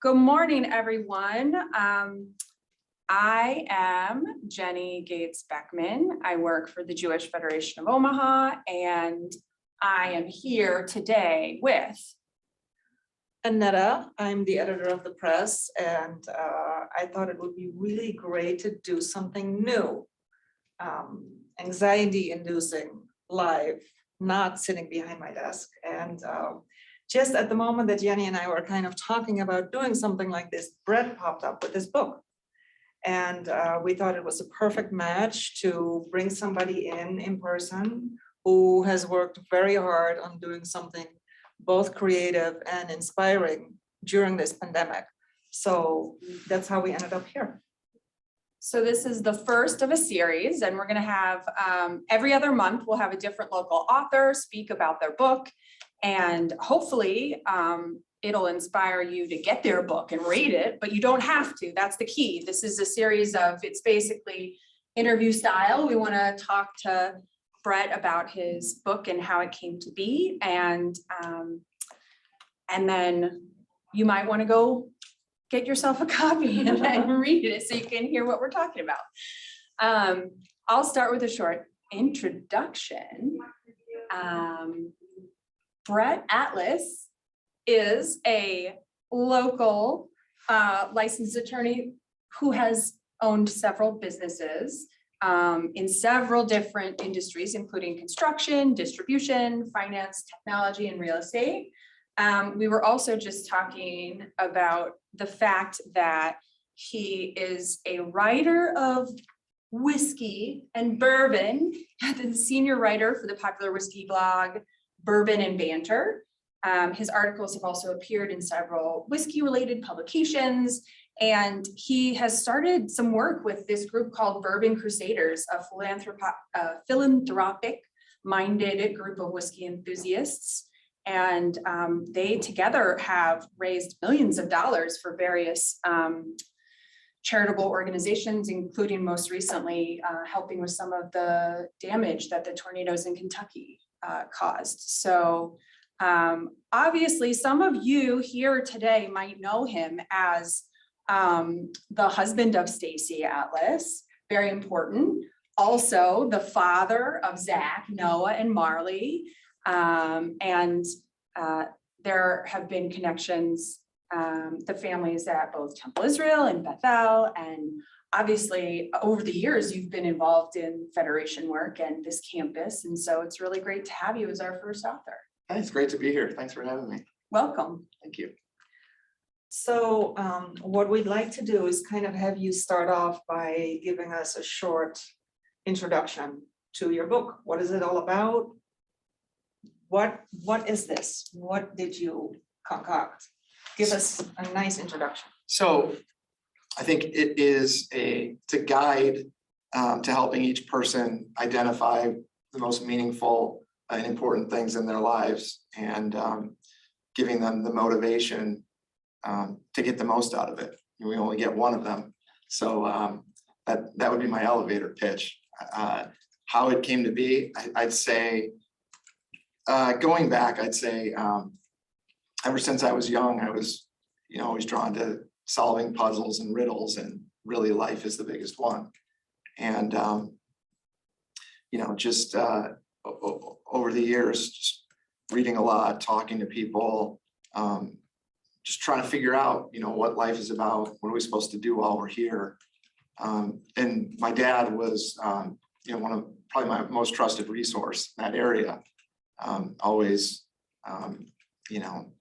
Good morning, everyone. I am Jenny Gates Beckman. I work for the Jewish Federation of Omaha, and I am here today with Annetta. I'm the editor of the press, and I thought it would be really great to do something new. Anxiety-inducing, live, not sitting behind my desk. And just at the moment that Jenny and I were kind of talking about doing something like this, Brett popped up with this book. And we thought it was a perfect match to bring somebody in person who has worked very hard on doing something both creative and inspiring during this pandemic. So that's how we ended up here. So this is the first of a series, and we're going to have every other month, we'll have a different local author speak about their book, and hopefully it'll inspire you to get their book and read it, but you don't have to. That's the key. This is a series of, it's basically interview style. We want to talk to Brett about his book and how it came to be, and then you might want to go get yourself a copy and read it so you can hear what we're talking about. I'll start with a short introduction. Brett Atlas is a local licensed attorney who has owned several businesses in several different industries, including construction, distribution, finance, technology, and real estate. We were also just talking about the fact that he is a writer of whiskey and bourbon, the senior writer for the popular whiskey blog, Bourbon and Banter. His articles have also appeared in several whiskey-related publications, and he has started some work with this group called Bourbon Crusaders, a philanthropic-minded group of whiskey enthusiasts. And they together have raised millions of dollars for various charitable organizations, including most recently helping with some of the damage that the tornadoes in Kentucky caused. So obviously some of you here today might know him as the husband of Stacy Atlas, very important. Also the father of Zach, Noah, and Marley. There have been connections, the families at both Temple Israel and Bethel, and obviously over the years you've been involved in Federation work and this campus, and so it's really great to have you as our first author. It's great to be here. Thanks for having me. Welcome. Thank you. So what we'd like to do is kind of have you start off by giving us a short introduction to your book. What is it all about? What is this? What did you concoct? Give us a nice introduction. So I think it is a guide to helping each person identify the most meaningful and important things in their lives, and giving them the motivation to get the most out of it. We only get one of them. So that would be my elevator pitch. How it came to be, I'd say, going back, I'd say ever since I was young, I was, always drawn to solving puzzles and riddles, and really life is the biggest one. And, just over the years, just reading a lot, talking to people, just trying to figure out, what life is about, what are we supposed to do while we're here. And my dad was, one of probably my most trusted resource in that area. Always,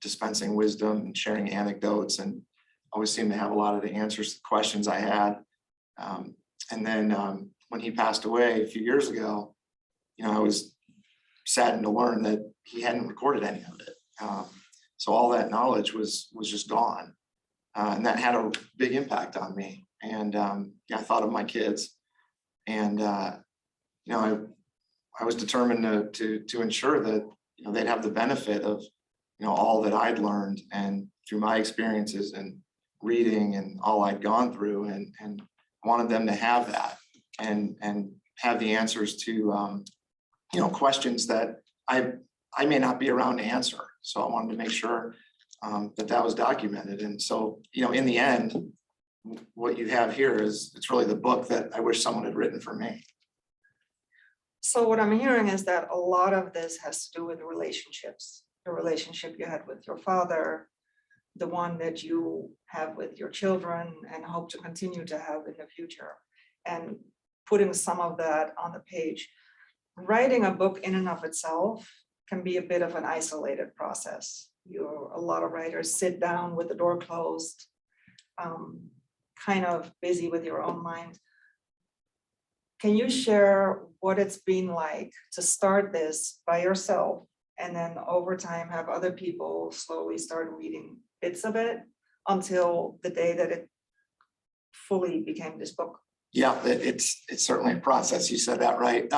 dispensing wisdom and sharing anecdotes, and always seemed to have a lot of the answers to the questions I had. And then when he passed away a few years ago, I was saddened to learn that he hadn't recorded any of it. So all that knowledge was just gone. And that had a big impact on me. And I thought of my kids, and I was determined to ensure that they'd have the benefit of all that I'd learned, and through my experiences and reading and all I'd gone through, and wanted them to have that and have the answers to questions that I may not be around to answer. So I wanted to make sure that was documented. And so, in the end, what you have here is, it's really the book that I wish someone had written for me. So what I'm hearing is that a lot of this has to do with relationships, the relationship you had with your father, the one that you have with your children and hope to continue to have in the future, and putting some of that on the page. Writing a book in and of itself can be a bit of an isolated process. A lot of writers sit down with the door closed, kind of busy with your own mind. Can you share what it's been like to start this by yourself and then over time have other people slowly start reading bits of it until the day that it fully became this book? Yeah, it's certainly a process. You said that right.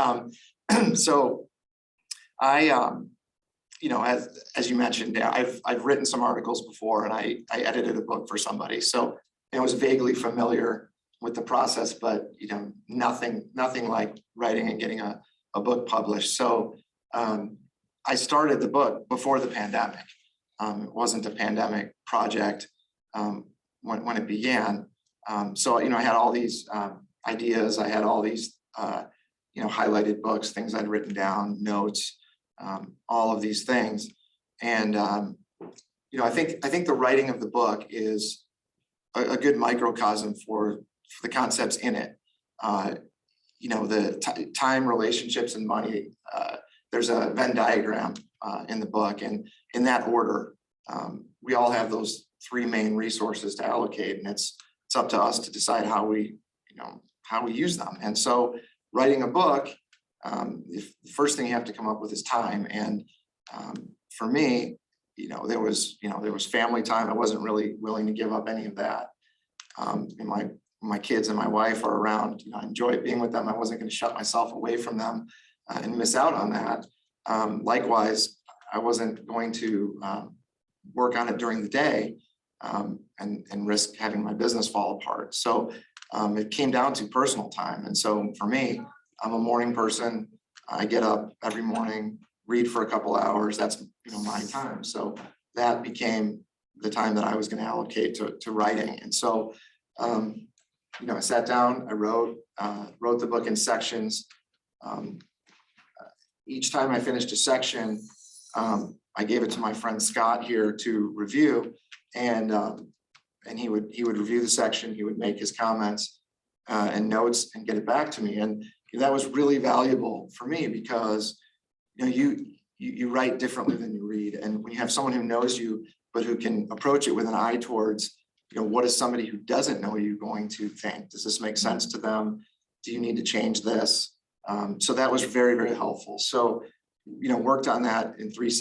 So I, as you mentioned, I've written some articles before, and I edited a book for somebody. So I was vaguely familiar with the process, but nothing like writing and getting a book published. So I started the book before the pandemic. It wasn't a pandemic project when it began. So I had all these ideas. I had all these highlighted books, things I'd written down, notes, all of these things. And I think the writing of the book is a good microcosm for the concepts in it. The time, relationships, and money. There's a Venn diagram in the book, and in that order, we all have those three main resources to allocate, and it's up to us to decide how we use them. And so, writing a book, the first thing you have to come up with is time. And for me, there was family time. I wasn't really willing to give up any of that. And my kids and my wife are around. I enjoy being with them. I wasn't going to shut myself away from them and miss out on that. Likewise, I wasn't going to work on it during the day and risk having my business fall apart. So it came down to personal time. And so for me, I'm a morning person. I get up every morning, read for a couple hours. That's my time. So that became the time that I was going to allocate to writing. And so I sat down, I wrote the book in sections. Each time I finished a section, I gave it to my friend Scott here to review, and he would review the section. He would make his comments and notes and get it back to me. And that was really valuable for me because you write differently than you read. And when you have someone who knows you, but who can approach it with an eye towards, what is somebody who doesn't know you going to think? Does this make sense to them? Do you need to change this? So that was very, very helpful. So, worked on that in three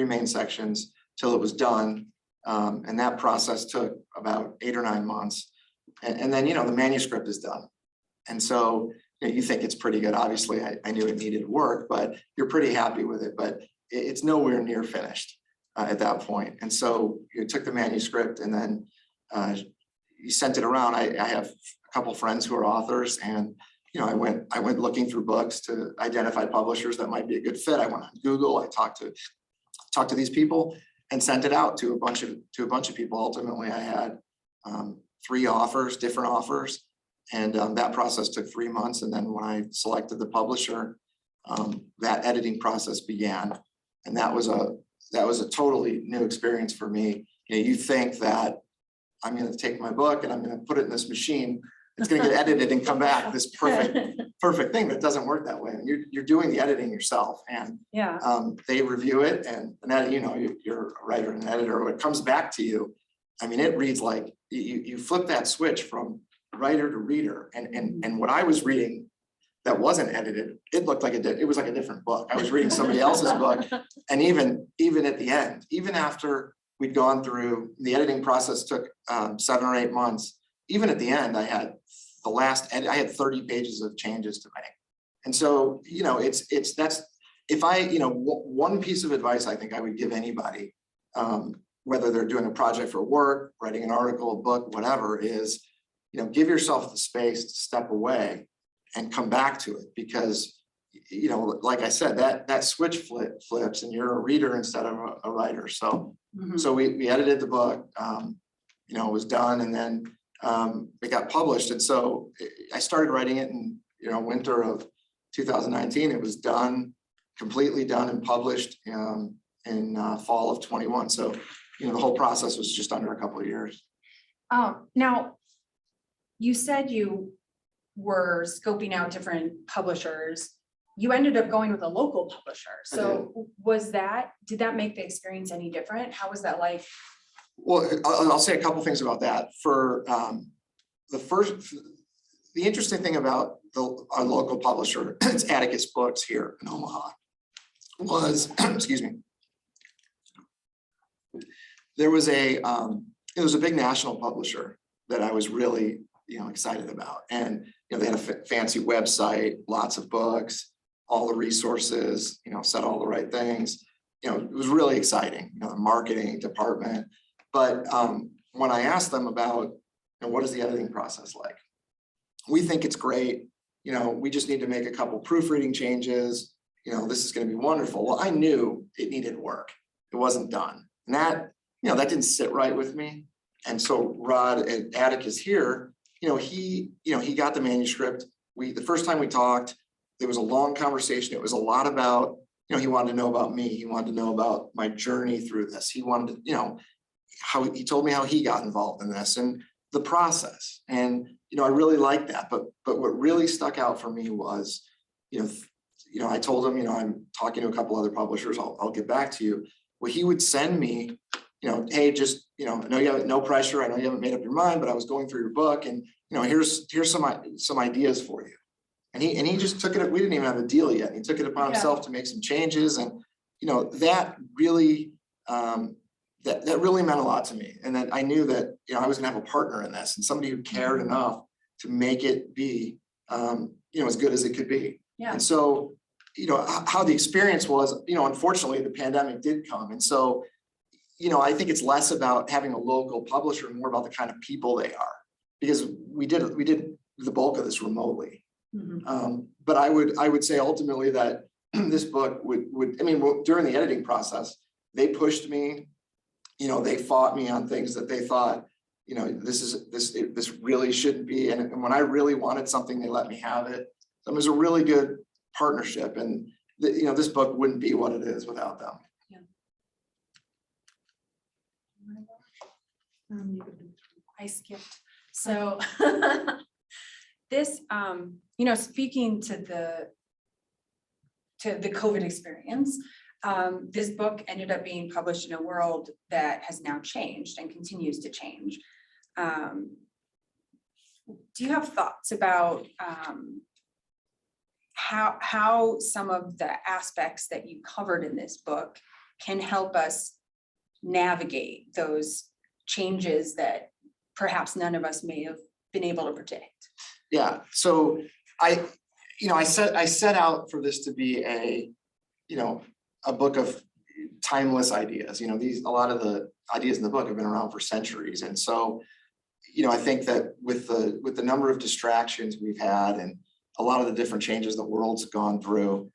main sections till it was done. And that process took about 8 or 9 months. And then, the manuscript is done. And so you think it's pretty good. Obviously, I knew it needed work, but you're pretty happy with it. But it's nowhere near finished at that point. And so you took the manuscript and then you sent it around. I have a couple friends who are authors, and I went looking through books to identify publishers that might be a good fit. I went on Google. I talked to these people and sent it out to a bunch of people. Ultimately, I had 3 offers, different offers. And that process took 3 months. And then when I selected the publisher, that editing process began. And that was a totally new experience for me. You think that I'm going to take my book and I'm going to put it in this machine. It's going to get edited and come back this perfect thing. That doesn't work that way. You're doing the editing yourself, and they review it, and that you're a writer and an editor. When it comes back to you, it reads like you flip that switch from writer to reader, and what I was reading that wasn't edited, it looked like it was like a different book. I was reading somebody else's book, and even at the end, even after we'd gone through the editing process, took 7 or 8 months. Even at the end, I had the last edit. I had 30 pages of changes to make, and so that's if I one piece of advice I think I would give anybody, whether they're doing a project for work, writing an article, a book, whatever, is give yourself the space to step away and come back to it, because you know, like I said, that switch flips and you're a reader instead of a writer. So, Mhm. so we edited the book, you know, it was done, and then it got published. And so I started writing it in, you know, winter of 2019. It was done, completely done and published in fall of 21. So, you know, the whole process was just under a couple of years. Now, you said you were scoping out different publishers. You ended up going with a local publisher. So did that make the experience any different? How was that like? Well, I'll say a couple things about that. For the interesting thing about our local publisher, it's Atticus Books here in Omaha, was, excuse me, there was it was a big national publisher that I was really, you know, excited about. And, you know, they had a fancy website, lots of books, all the resources, you know, said all the right things. You know, it was really exciting, you know, the marketing department. But when I asked them about, you know, what is the editing process like? We think it's great. You know, we just need to make a couple proofreading changes. You know, this is going to be wonderful. Well, I knew it needed work. It wasn't done. And that, you know, that didn't sit right with me. And so Rod and Atticus here, you know, he got the manuscript. The first time we talked, there was a long conversation. It was a lot about, you know, he wanted to know about me. He wanted to know about my journey through this. He wanted to, you know, how he told me how he got involved in this and the process. And, you know, I really liked that. But what really stuck out for me was, you know, I told him, you know, I'm talking to a couple other publishers. I'll get back to you. Well, he would send me, you know, hey, just, you know, I know you have no pressure. I know you haven't made up your mind, but I was going through your book, and, you know, here's some ideas for you. And he just took it. We didn't even have a deal yet. He took it upon himself to make some changes, and, you know, that really that really meant a lot to me. And that I knew that, you know, I was gonna have a partner in this, and somebody who cared enough to make it be, you know, as good as it could be. Yeah. And so, you know, how the experience was, you know, unfortunately the pandemic did come. And so, you know, I think it's less about having a local publisher and more about the kind of people they are, because we did the bulk of this remotely. Mhm. But I would say ultimately that this book would, I mean, during the editing process, they pushed me, you know, they fought me on things that they thought, you know, this really shouldn't be. And when I really wanted something, they let me have it. So it was a really good partnership, and you know, this book wouldn't be what it is without them. I skipped. So this, you know, speaking to the COVID experience, this book ended up being published in a world that has now changed and continues to change. Do you have thoughts about how some of the aspects that you covered in this book can help us navigate those changes that perhaps none of us may have been able to predict? Yeah, so I set out for this to be a book of timeless ideas. You know, a lot of the ideas in the book have been around for centuries. And so, you know, I think that with the number of distractions we've had and a lot of the different changes the world's gone through,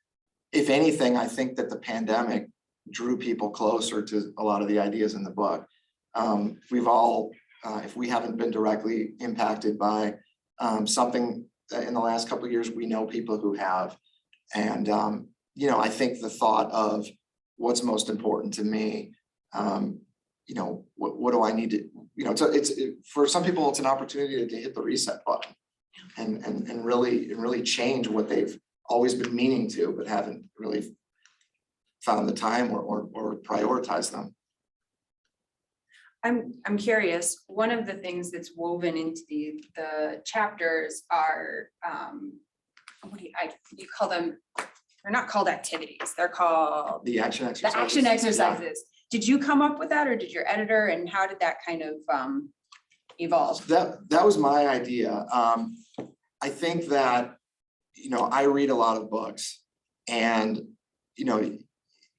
if anything, I think that the pandemic drew people closer to a lot of the ideas in the book. We've all, if we haven't been directly impacted by something in the last couple of years, we know people who have. And, you know, I think the thought of what's most important to me, you know, what do I need to, you know, it's for some people, it's an opportunity to hit the reset button and really change what they've always been meaning to, but haven't really found the time or prioritize them. I'm curious, one of the things that's woven into the chapters are, what do you call them? They're not called activities, they're called The action exercises. the action exercises. Yeah. Did you come up with that, or did your editor, and how did that kind of evolve? That was my idea. I think that, you know, I read a lot of books, and, you know,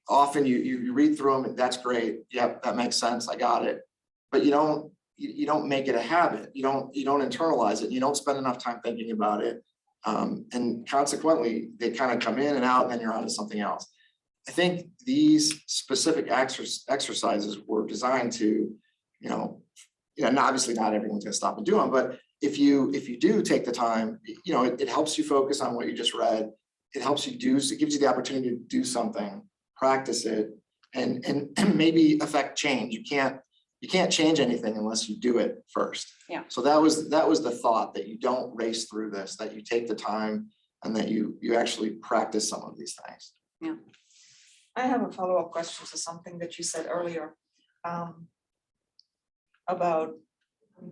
often you read through them and that's great. Yep, that makes sense. I got it. But you don't make it a habit. You don't internalize it. You don't spend enough time thinking about it. And consequently, they kind of come in and out, and then you're on to something else. I think these specific exercises were designed to, and obviously not everyone's gonna stop and do them, but if you do take the time, it helps you focus on what you just read. It helps you it gives you the opportunity to do something, practice it, and maybe affect change. You can't change anything unless you do it first. Yeah. So that was the thought, that you don't race through this, that you take the time and that you actually practice some of these things. Yeah. I have a follow-up question to something that you said earlier, about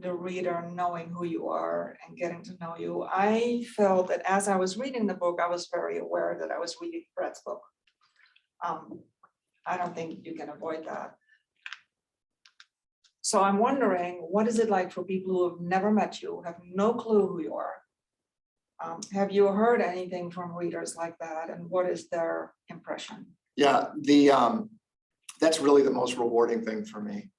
the reader knowing who you are and getting to know you. I felt that as I was reading the book, I was very aware that I was reading Brett's book. I don't think you can avoid that. So I'm wondering, what is it like for people who have never met you, have no clue who you are? Have you heard anything from readers like that, and what is their impression? Yeah, that's really the most rewarding thing for me.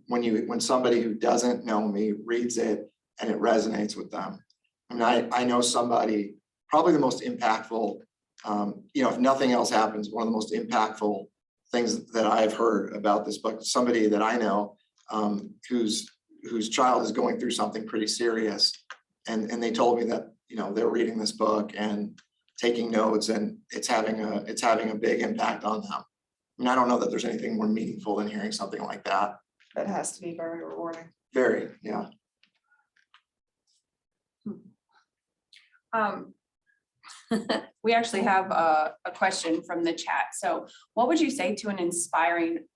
When somebody who doesn't know me reads it and it resonates with them. I mean, I know somebody, probably the most impactful, if nothing else happens, one of the most impactful things that I've heard about this book, somebody that I know, whose child is going through something pretty serious. And they told me that, they're reading this book and taking notes, and it's having a big impact on them. I mean, I don't know that there's anything more meaningful than hearing something like that. That has to be very rewarding. Very, yeah. We actually have a question from the chat. So what would you say to an inspiring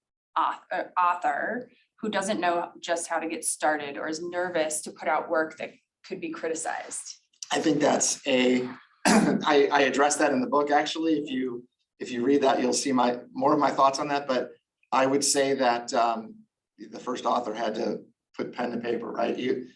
author who doesn't know just how to get started or is nervous to put out work that could be criticized? I think that's I addressed that in the book, actually. If you read that, you'll see more of my thoughts on that. But I would say that the first author had to put pen to paper, right? If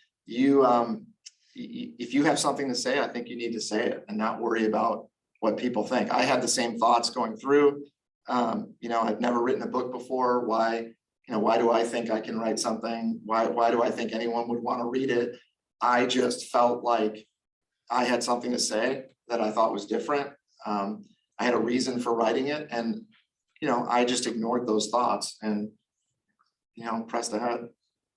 you have something to say, I think you need to say it and not worry about what people think. I had the same thoughts going through. I've never written a book before. Why do I think I can write something? Why do I think anyone would want to read it? I just felt like I had something to say that I thought was different. I had a reason for writing it, and I just ignored those thoughts and pressed ahead.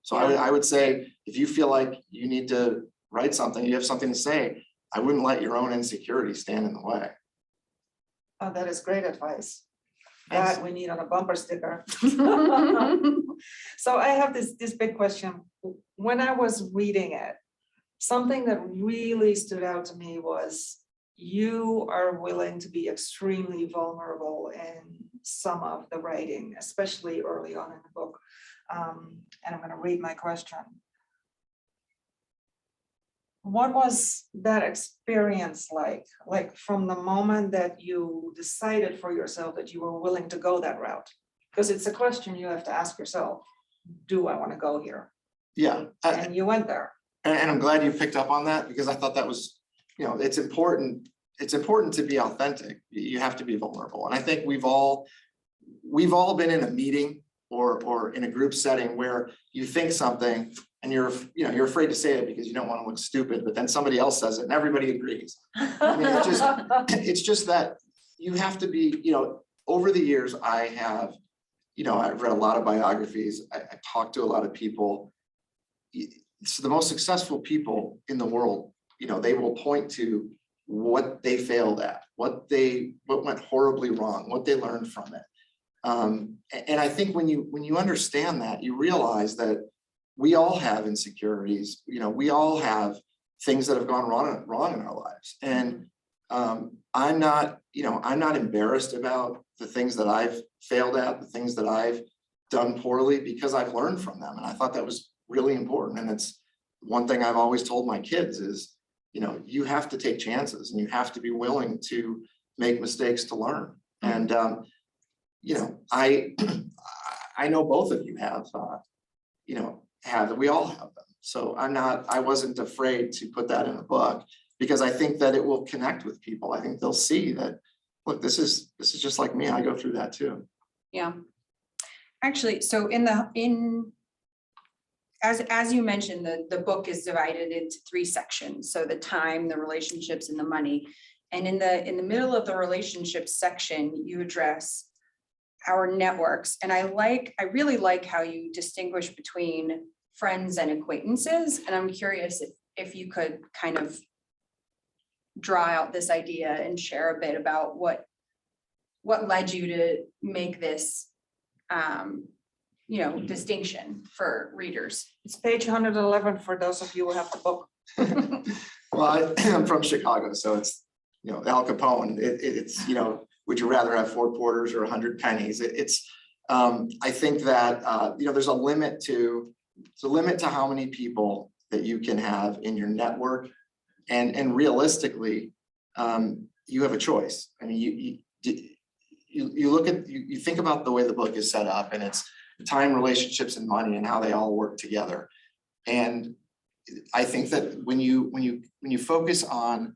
So I would say, if you feel like you need to write something, you have something to say, I wouldn't let your own insecurity stand in the way. Oh, that is great advice. Thanks. That we need on a bumper sticker. So I have this big question. When I was reading it, something that really stood out to me was you are willing to be extremely vulnerable in some of the writing, especially early on in the book. And I'm going to read my question. What was that experience like? Like from the moment that you decided for yourself that you were willing to go that route? Because it's a question you have to ask yourself. Do I want to go here? Yeah. And you went there. And I'm glad you picked up on that, because I thought that was, it's important. It's important to be authentic. You have to be vulnerable. And I think we've all been in a meeting or in a group setting where you think something and you're afraid to say it because you don't want to look stupid, but then somebody else says it and everybody agrees. I mean, it's just that you have to be, over the years, I've read a lot of biographies. I talked to a lot of people. So the most successful people in the world, they will point to what they failed at, what went horribly wrong, what they learned from it. And I think when you understand that, you realize that we all have insecurities. We all have things that have gone wrong in our lives. And I'm not embarrassed about the things that I've failed at, the things that I've done poorly, because I've learned from them. And I thought that was really important. And it's one thing I've always told my kids is, you have to take chances and you have to be willing to make mistakes to learn. And, I know both of you have, we all have them. So I wasn't afraid to put that in a book, because I think that it will connect with people. I think they'll see that, look, this is just like me. I go through that too. Yeah. Actually, so as you mentioned, the book is divided into 3 sections. So the time, the relationships, and the money. And in the middle of the relationships section, you address our networks. And I really like how you distinguish between friends and acquaintances. And I'm curious if you could kind of draw out this idea and share a bit about what led you to make this distinction for readers. It's page 111 for those of you who have the book. Well, I'm from Chicago, so it's, Al Capone, it's, would you rather have 4 quarters or 100 pennies? I think that, there's a limit to how many people that you can have in your network. And realistically, you have a choice. I mean, you think about the way the book is set up, and it's time, relationships, and money, and how they all work together. And I think that when you focus on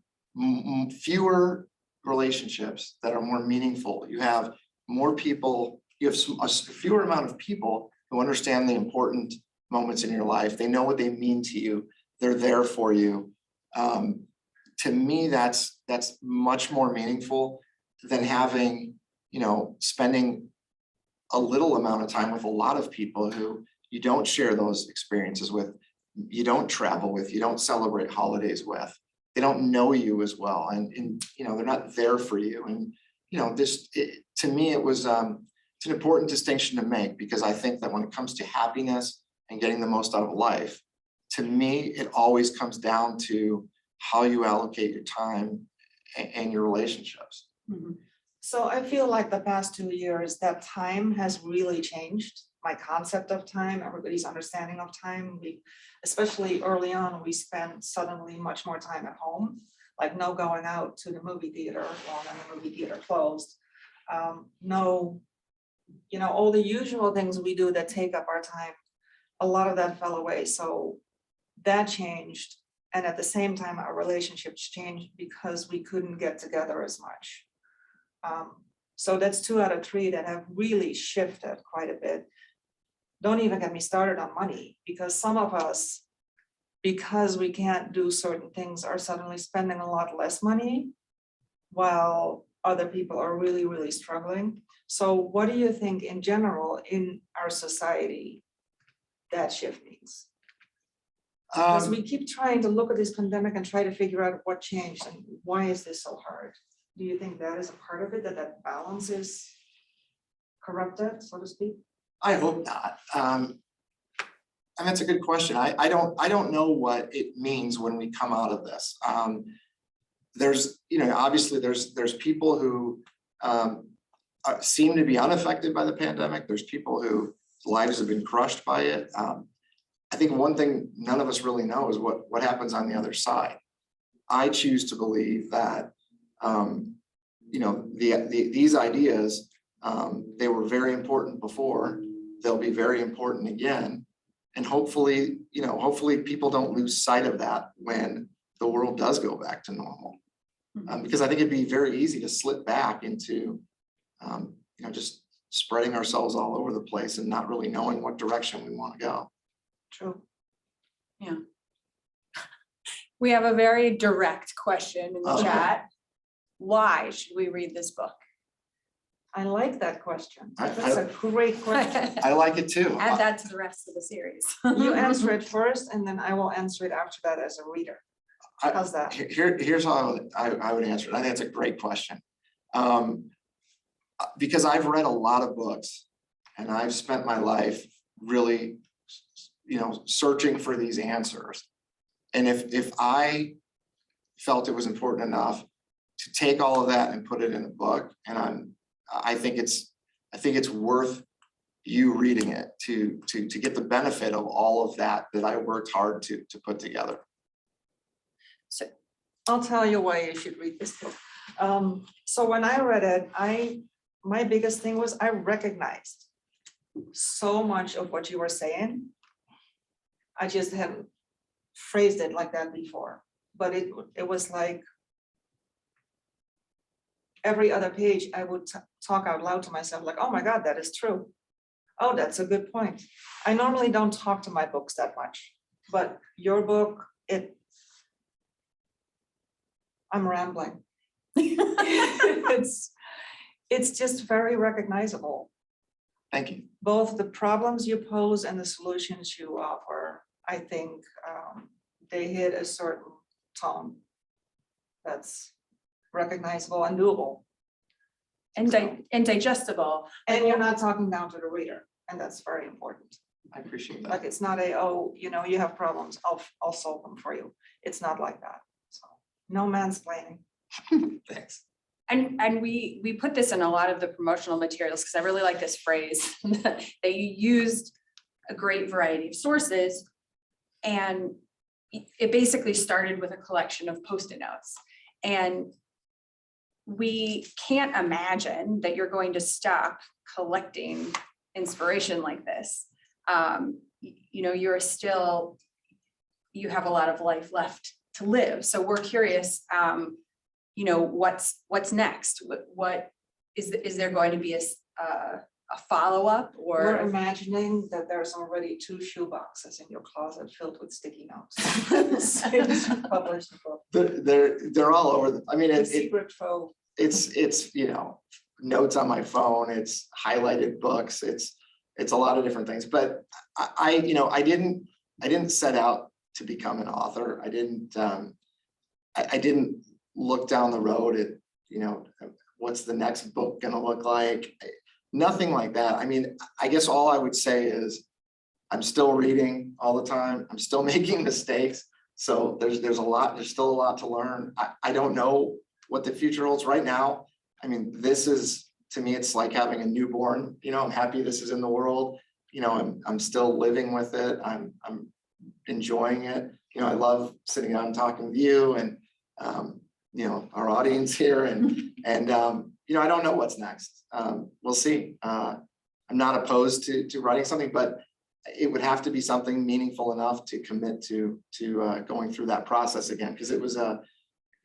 fewer relationships that are more meaningful, you have more people, you have a fewer amount of people who understand the important moments in your life. They know what they mean to you. They're there for you. To me, that's much more meaningful than having, spending a little amount of time with a lot of people who you don't share those experiences with, you don't travel with, you don't celebrate holidays with, they don't know you as well, and they're not there for you. And to me, it's an important distinction to make, because I think that when it comes to happiness and getting the most out of life, to me, it always comes down to how you allocate your time and your relationships. Mm-hmm. So I feel like the past 2 years that time has really changed. My concept of time, everybody's understanding of time. Especially early on, we spent suddenly much more time at home, like no going out to the movie theater when the movie theater closed. No, all the usual things we do that take up our time, a lot of that fell away. So that changed. And at the same time, our relationships changed because we couldn't get together as much. So that's 2 out of 3 that have really shifted quite a bit. Don't even get me started on money, because some of us, because we can't do certain things, are suddenly spending a lot less money while other people are really, really struggling. So what do you think in general in our society that shift means? Because we keep trying to look at this pandemic and try to figure out what changed and why is this so hard? Do you think that is a part of it, that balance is corrupted, so to speak? I hope not. And that's a good question. I don't know what it means when we come out of this. There's, obviously there's people who seem to be unaffected by the pandemic. There's people whose lives have been crushed by it. I think one thing none of us really know is what happens on the other side. I choose to believe that, these ideas, they were very important before, they'll be very important again. And hopefully, hopefully people don't lose sight of that when the world does go back to normal. Because I think it'd be very easy to slip back into, just spreading ourselves all over the place and not really knowing what direction we want to go. True. Yeah. We have a very direct question in the chat. Why should we read this book? I like that question. I- That's a great question. I like it too. Add that to the rest of the series. You answer it first, and then I will answer it after that as a reader. How's that? Here's how I would answer it. I think it's a great question. Because I've read a lot of books and I've spent my life really, searching for these answers. And if I felt it was important enough to take all of that and put it in a book, and I think it's worth you reading it to get the benefit of all of that I worked hard to put together. So I'll tell you why you should read this book. So when I read it, my biggest thing was I recognized so much of what you were saying. I just hadn't phrased it like that before, but it was like every other page I would talk out loud to myself like, oh my God, that is true. Oh, that's a good point. I normally don't talk to my books that much, but your book, I'm rambling. It's just very recognizable. Thank you. Both the problems you pose and the solutions you offer, I think they hit a certain tone that's recognizable and doable. And digestible. And you're not talking down to the reader, and that's very important. I appreciate that. Like, it's not a, oh, you have problems, I'll solve them for you. It's not like that. So no mansplaining. Thanks. And we put this in a lot of the promotional materials, because I really like this phrase, that you used a great variety of sources. And it basically started with a collection of Post-it notes. And we can't imagine that you're going to stop collecting inspiration like this. You know, you have a lot of life left to live. So we're curious, you know, what's next? What is there going to be a follow-up, We're or? imagining that there's already 2 shoe boxes in your closet filled with sticky notes. Since you published the book. They're all over. I mean, The it, secret trove. it's, you know, notes on my phone, it's highlighted books, it's a lot of different things, but you know, I didn't set out to become an author. I didn't look down the road at, you know, what's the next book gonna look like? Nothing like that. I mean, I guess all I would say is I'm still reading all the time. I'm still making mistakes. So there's still a lot to learn. I don't know what the future holds right now. I mean, this is, to me, it's like having a newborn. You know, I'm happy this is in the world. You know, I'm still living with it. I'm enjoying it. You know, I love sitting down and talking with you and you know, our audience here, and you know, I don't know what's next. We'll see. I'm not opposed to writing something, but it would have to be something meaningful enough to commit to going through that process again, because it was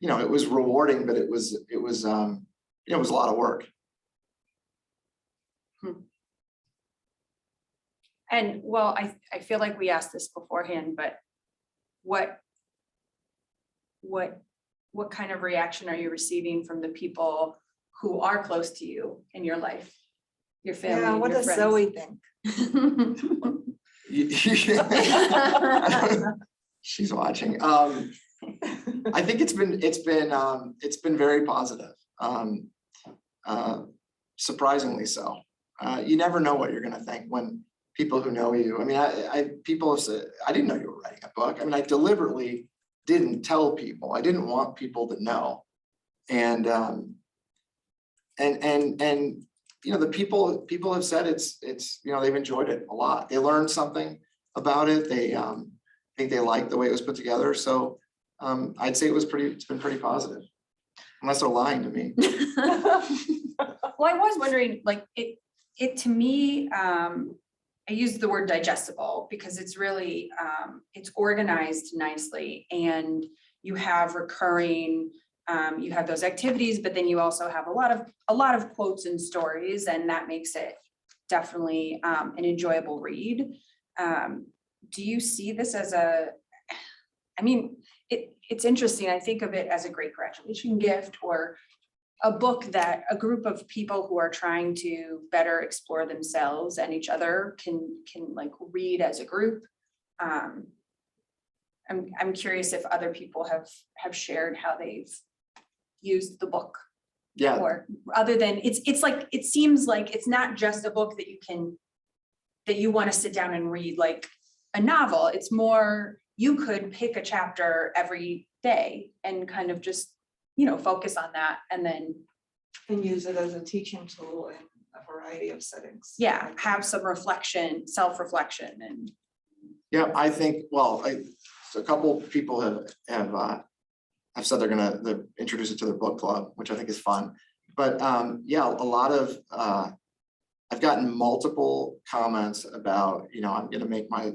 you know, it was rewarding, but it was you know, it was a lot of work. And well, I feel like we asked this beforehand, but what kind of reaction are you receiving from the people who are close to you in your life, your family? Yeah, and what your does friends? Zoe think? She's watching. I think it's been very positive. Surprisingly so. You never know what you're gonna think when people who know you. I mean, people have said, I didn't know you were writing a book. I mean, I deliberately didn't tell people. I didn't want people to know. And you know, the people have said it's you know, they've enjoyed it a lot. They learned something about it. They think they liked the way it was put together. So I'd say it's been pretty positive, unless they're lying to me. Well, I was wondering, like, it to me, I use the word digestible because it's really, it's organized nicely, and you have recurring, you have those activities, but then you also have a lot of quotes and stories, and that makes it definitely an enjoyable read. Do you see this as I mean, it's interesting. I think of it as a great graduation gift, or a book that a group of people who are trying to better explore themselves and each other can like read as a group. I'm curious if other people have shared how they've used the book. Yeah. Or other than it's like, it seems like it's not just a book that you want to sit down and read like a novel. It's more, you could pick a chapter every day and kind of just, you know, focus on that, and then use it as a teaching tool in a variety of settings. yeah, have some reflection, self-reflection. And Yeah, I think, well, so a couple people have said they're gonna introduce it to their book club, which I think is fun. But yeah, a lot of I've gotten multiple comments about, you know, I'm gonna make my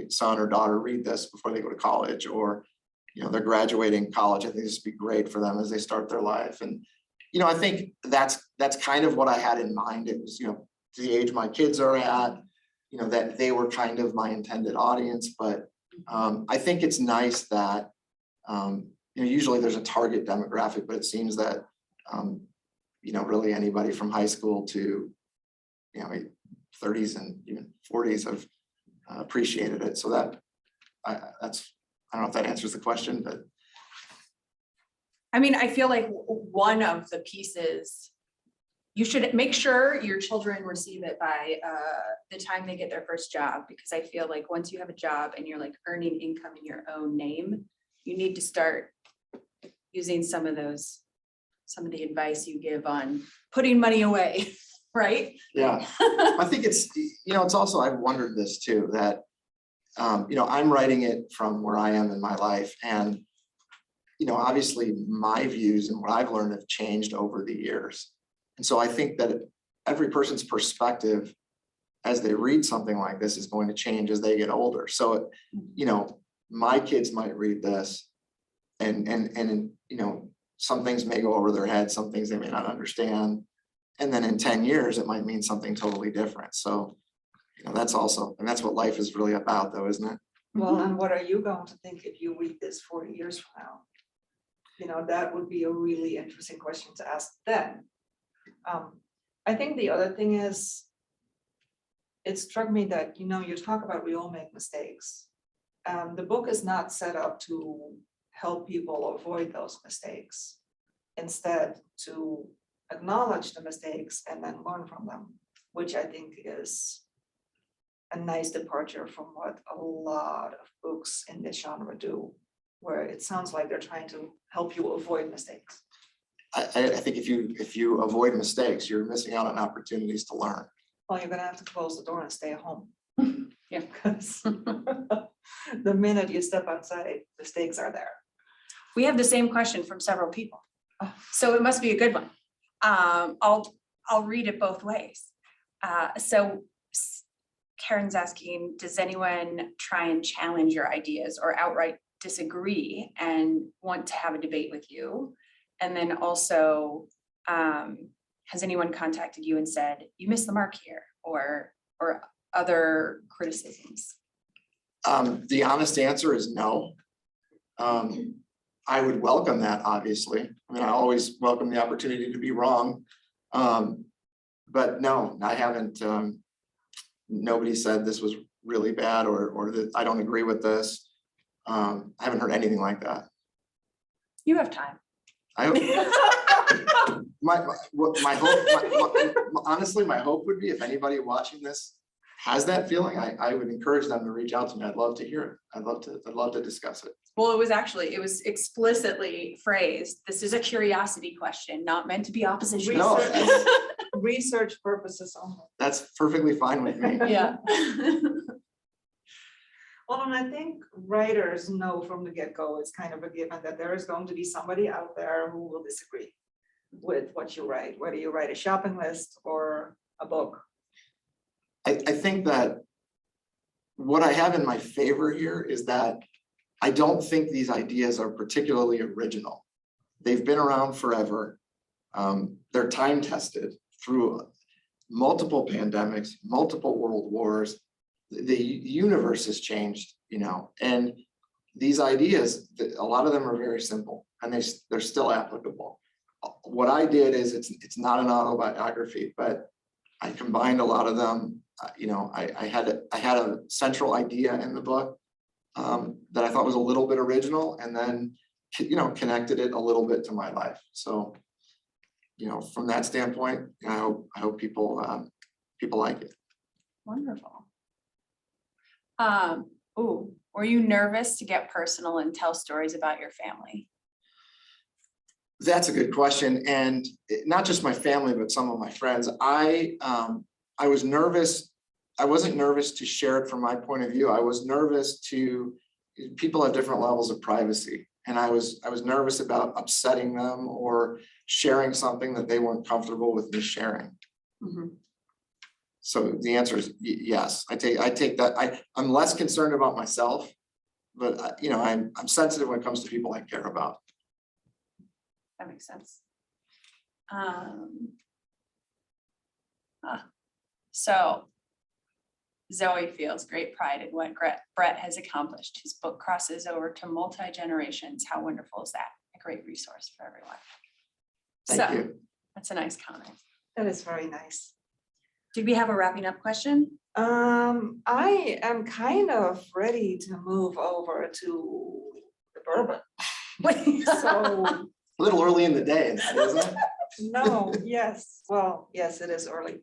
son or daughter read this before they go to college, or you know, they're graduating college. I think this would be great for them as they start their life. And you know, I think that's kind of what I had in mind. It was, you know, the age my kids are at, you know, that they were kind of my intended audience, but I think it's nice that, you know, usually there's a target demographic, but it seems that, you know, really anybody from high school to, you know, 30s and even 40s have appreciated it. So that, I don't know if that answers the question, but. I mean, I feel like one of the pieces, you should make sure your children receive it by the time they get their first job, because I feel like once you have a job and you're like earning income in your own name, you need to start using some of the advice you give on putting money away, right? Yeah, I think it's, you know, it's also, I've wondered this too, that, you know, I'm writing it from where I am in my life, and, you know, obviously my views and what I've learned have changed over the years. And so I think that every person's perspective as they read something like this is going to change as they get older. So, you know, my kids might read this and, you know, some things may go over their head, some things they may not understand. And then in 10 years, it might mean something totally different. So, you know, that's also, and that's what life is really about though, isn't it? Well, and what are you going to think if you read this 40 years from now? You know, that would be a really interesting question to ask then. I think the other thing is, it struck me that, you know, you talk about we all make mistakes. The book is not set up to help people avoid those mistakes. Instead, to acknowledge the mistakes and then learn from them, which I think is a nice departure from what a lot of books in this genre do, where it sounds like they're trying to help you avoid mistakes. I think if you avoid mistakes, you're missing out on opportunities to learn. Well, you're gonna have to close the door and stay at home. Yeah. Because the minute you step outside, mistakes are there. We have the same question from several people, Oh. so it must be a good one. I'll read it both ways. So Karen's asking, does anyone try and challenge your ideas or outright disagree and want to have a debate with you? And then also, has anyone contacted you and said, you missed the mark here, or other criticisms? The honest answer is no. I would welcome that, obviously. I mean, I always welcome the opportunity to be wrong. But no, I haven't, nobody said this was really bad or that I don't agree with this. I haven't heard anything like that. You have time. I hope, my hope, honestly, my hope would be if anybody watching this has that feeling, I would encourage them to reach out to me. I'd love to hear it. I'd love to discuss it. Well, it was explicitly phrased. This is a curiosity question, not meant to be opposition. No. Research purposes only. That's perfectly fine with me. Yeah. Well, and I think writers know from the get-go, it's kind of a given that there is going to be somebody out there who will disagree with what you write, whether you write a shopping list or a book. I think that what I have in my favor here is that I don't think these ideas are particularly original. They've been around forever. They're time tested through multiple pandemics, multiple world wars. The universe has changed, you know, and these ideas, a lot of them are very simple and they're still applicable. What I did is it's not an autobiography, but I combined a lot of them. You know, I had a central idea in the book that I thought was a little bit original, and then, you know, connected it a little bit to my life. So, you know, from that standpoint, I hope people like it. Wonderful. Ooh, were you nervous to get personal and tell stories about your family? That's a good question, and not just my family, but some of my friends. I was nervous. I wasn't nervous to share it from my point of view. I was nervous people have different levels of privacy, and I was nervous about upsetting them or sharing something that they weren't comfortable with me sharing. Mm-hmm. So the answer is yes. I take that. I'm less concerned about myself, but you know, I'm sensitive when it comes to people I care about. That makes sense. So Zoe feels great pride in what Brett has accomplished. His book crosses over to multi-generations. How wonderful is that? A great resource for everyone. Thank you. That's a nice comment. That is very nice. Did we have a wrapping up question? I am kind of ready to move over to the bourbon. So, A little early in the day, isn't it? no, yes, well, yes, it is early.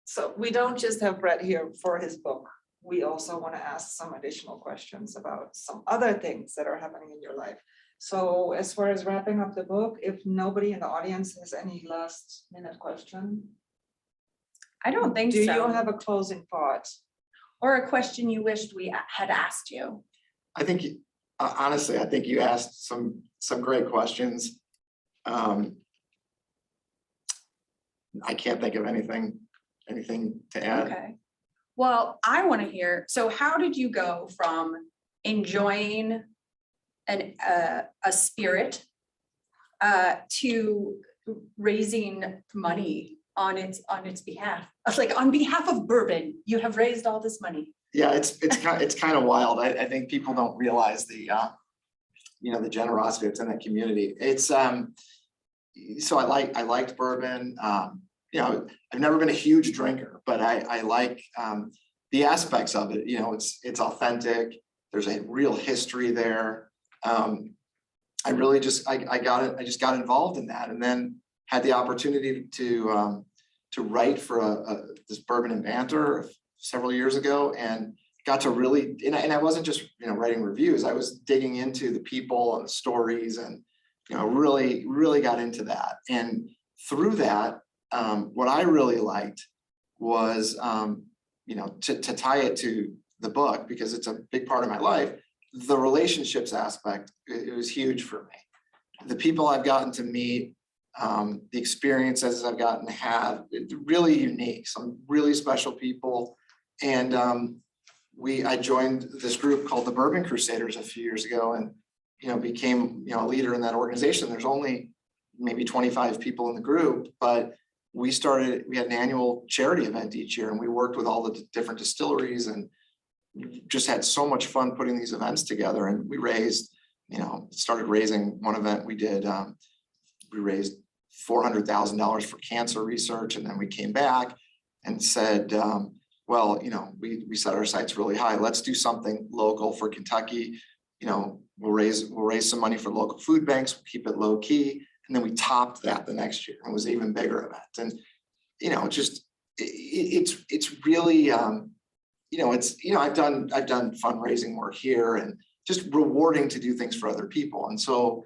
So we don't just have Brett here for his book. We also want to ask some additional questions about some other things that are happening in your life. So as far as wrapping up the book, if nobody in the audience has any last minute question, I don't think so. do you have a closing thought? Or a question you wished we had asked you? I think, honestly, I think you asked some great questions. I can't think of anything to add. Okay. Well, I want to hear, so how did you go from enjoying a spirit to raising money on its behalf? Like on behalf of bourbon, you have raised all this money. Yeah, it's kind of wild. I think people don't realize the the generosity that's in that community. It's so I liked bourbon. I've never been a huge drinker, but I like the aspects of it. It's authentic. There's a real history there. I really just got involved in that, and then had the opportunity to write for this Bourbon and Banter several years ago, and got to really, and I wasn't just writing reviews. I was digging into the people and the stories, and really got into that. And through that, what I really liked was to tie it to the book, because it's a big part of my life. The relationships aspect, it was huge for me. The people I've gotten to meet, the experiences I've gotten to have, it's really unique. Some really special people. And I joined this group called the Bourbon Crusaders a few years ago, and became a leader in that organization. There's only maybe 25 people in the group, but we had an annual charity event each year, and we worked with all the different distilleries, and just had so much fun putting these events together. And we started raising one event we did. We raised $400,000 for cancer research. And then we came back and said, we set our sights really high. Let's do something local for Kentucky. We'll raise some money for local food banks. We'll keep it low key. And then we topped that the next year. It was an even bigger event. And, it's really, I've done fundraising work here, and just rewarding to do things for other people. And so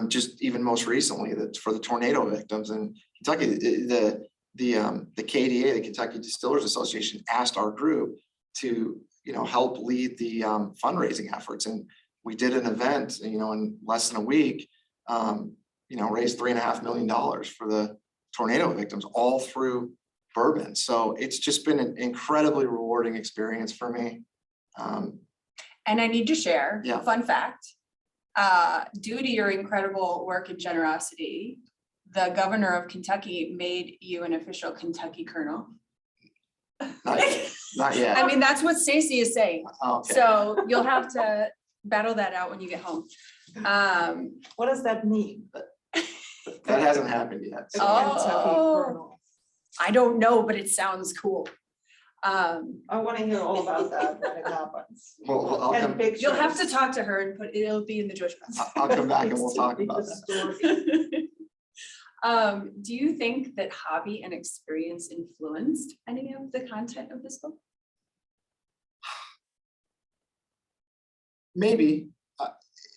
just even most recently, that for the tornado victims in Kentucky, the KDA, the Kentucky Distillers Association, asked our group to help lead the fundraising efforts. And we did an event, in less than a week, raised $3.5 million for the tornado victims, all through bourbon. So it's just been an incredibly rewarding experience for me. And I need to share, Yeah. Fun fact, due to your incredible work and generosity, the governor of Kentucky made you an official Kentucky colonel. Not yet. I mean, that's what Stacy is saying. Okay. So you'll have to battle that out when you get home. What does that mean? That hasn't happened yet. The So. Kentucky Oh. Colonel. I don't know, but it sounds cool. I want to hear all about that when it happens. Well, I'll And come, pictures. You'll have to talk to her and it'll be in the Jewish Fest. I'll come back and we'll talk about that. Do you think that hobby and experience influenced any of the content of this book? Maybe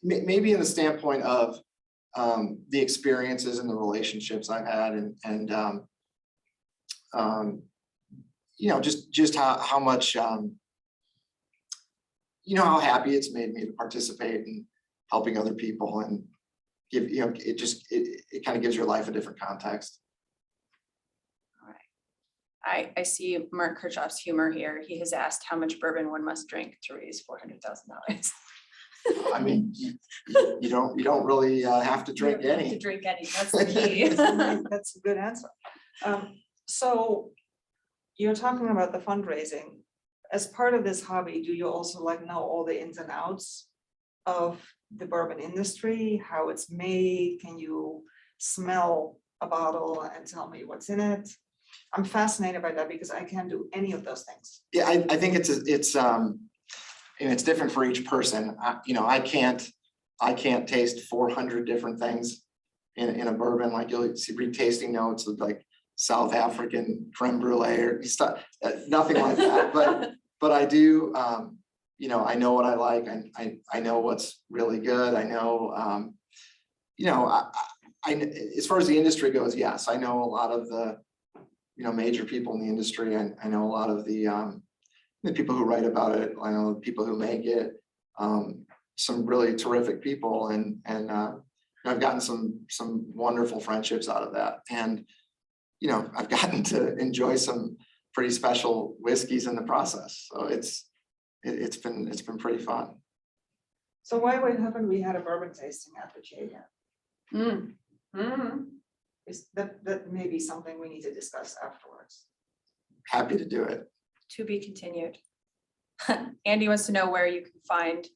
in the standpoint of the experiences and the relationships I've had, and just how much how happy it's made me to participate in helping other people, and give it kind of gives your life a different context. All right. I see Mark Kirchhoff's humor here. He has asked how much bourbon one must drink to raise $400,000. I mean, you don't really have to drink You don't have any. to drink any. That's the key. That's a good answer. So you're talking about the fundraising. As part of this hobby, do you also like know all the ins and outs of the bourbon industry, how it's made? Can you smell a bottle and tell me what's in it? I'm fascinated by that because I can't do any of those things. Yeah, I think and it's different for each person. I can't taste 400 different things in a bourbon. Like you'll read tasting notes of like South African creme brulee or stuff, nothing like that. But I do, I know what I like. I know what's really good. I know, as far as the industry goes, yes, I know a lot of the, major people in the industry. I know a lot of the people who write about it. I know the people who make it. Some really terrific people, and I've gotten some wonderful friendships out of that. And I've gotten to enjoy some pretty special whiskeys in the process. So it's been pretty fun. So why haven't we had a bourbon tasting at the J yet? Is that may be something we need to discuss afterwards. Happy to do it. To be continued. Andy wants to know where you can find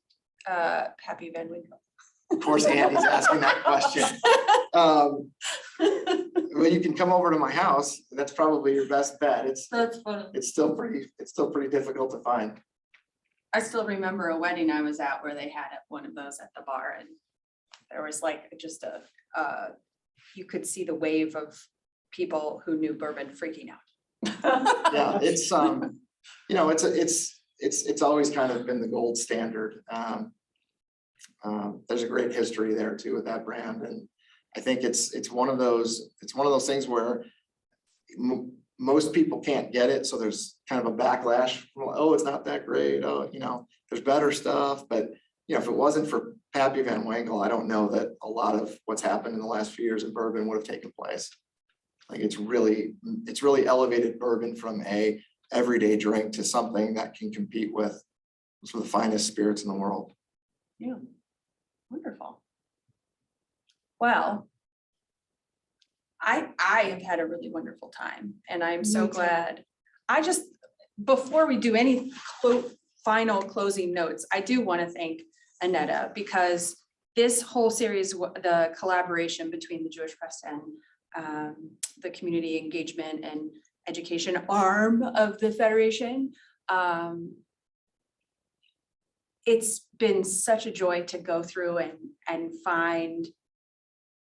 Pappy Van Winkle. Of course, Andy's asking that question. Well, you can come over to my house. That's probably your best bet. That's funny. It's still pretty difficult to find. I still remember a wedding I was at where they had one of those at the bar, and there was like just you could see the wave of people who knew bourbon freaking out. Yeah, it's it's always kind of been the gold standard. There's a great history there too with that brand, and I think it's one of those things where most people can't get it, so there's kind of a backlash. Oh, it's not that great. Oh, there's better stuff. But if it wasn't for Pappy Van Winkle, I don't know that a lot of what's happened in the last few years in bourbon would have taken place. Like it's really elevated bourbon from a everyday drink to something that can compete with some of the finest spirits in the world. Yeah, wonderful. Well, I have had a really wonderful time, and I'm so Me too. glad. Before we do any final closing notes, I do want to thank Annetta, because this whole series, the collaboration between the Jewish Press and the community engagement and education arm of the Federation, it's been such a joy to go through and find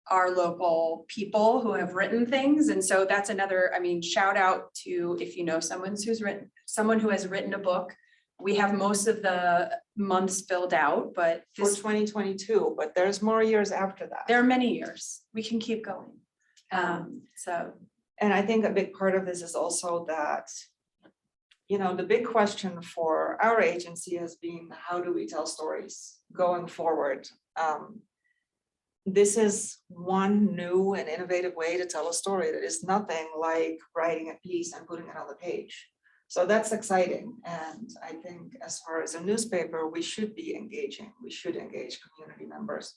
our local people who have written things. And so that's another, shout out to, if you know someone who has written a book. We have most of the months filled out, but For 2022, but there's more years after that. there are many years. We can keep going. So And I think a big part of this is also that, the big question for our agency has been, how do we tell stories going forward? This is one new and innovative way to tell a story that is nothing like writing a piece and putting it on the page. So that's exciting. And I think as far as a newspaper, we should be engaging. We should engage community members.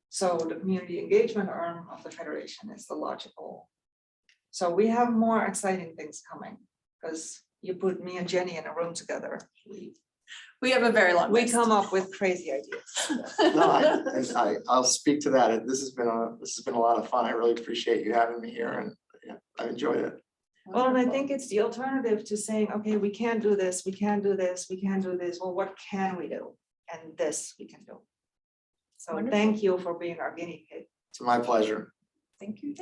So the community engagement arm of the Federation is the logical. So we have more exciting things coming, because you put me and Jenny in a room together. we have a very long We list. come up with crazy ideas. No, I'll speak to that. This has been a lot of fun. I really appreciate you having me here, and I enjoyed it. Well, and I think it's the alternative to saying, okay, we can't do this, we can't do this, we can't do this. Well, what can we do? And this we can do. So Wonderful. thank you for being our guinea pig. It's my pleasure. Thank you.